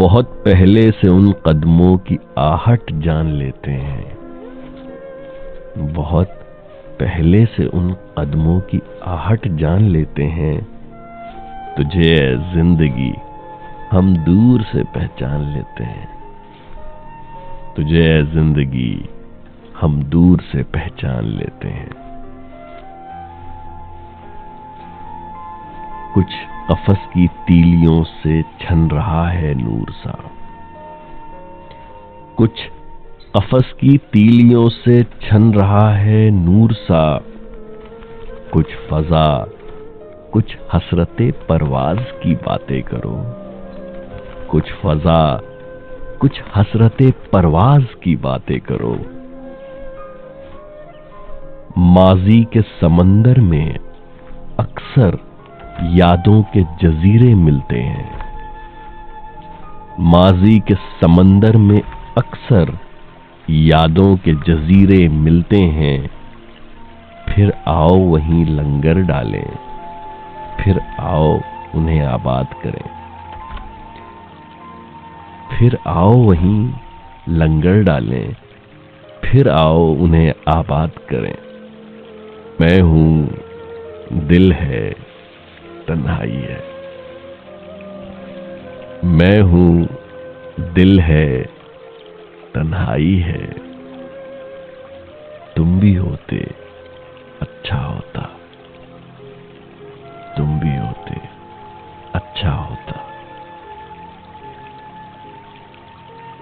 बहुत पहले से उन कदमों की आहट जान लेते हैं। बहुत पहले से उन कदमों की आहट जान लेते हैं। तुझे ऐ जिंदगी हम दूर से पहचान लेते हैं। तुझे ऐ जिंदगी हम दूर से पहचान लेते हैं। कुछ कफस की तीलियों से छन रहा है नूर सा। कुछ कफस की तीलियों से छन रहा है नूर सा। कुछ फजा, कुछ हसरते परवाज की बातें करो। कुछ फजा, कुछ हसरते परवाज की बातें करो। माजी के समंदर में अक्सर यादों के जजीरे मिलते हैं। माजी के समंदर में अक्सर यादों के जजीरे मिलते हैं। फिर आओ वहीं लंगर डालें, फिर आओ उन्हें आबाद करें। फिर आओ वहीं लंगर डालें, फिर आओ उन्हें आबाद करें। मैं हूं, दिल है, तन्हाई है। मैं हूं, दिल है, तन्हाई है। तुम भी होते अच्छा होता। तुम भी होते अच्छा होता।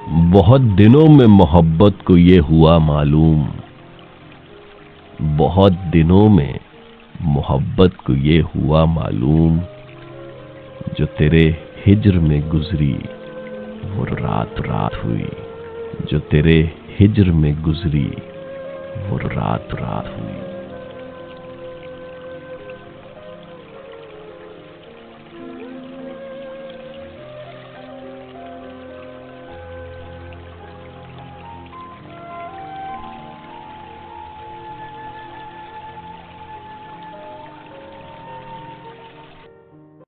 बहुत दिनों में मोहब्बत को ये हुआ मालूम। बहुत दिनों में मोहब्बत को ये हुआ मालूम। जो तेरे हिज्र में गुजरी वो रात रात हुई। जो तेरे हिज्र में गुजरी वो रात रात हुई।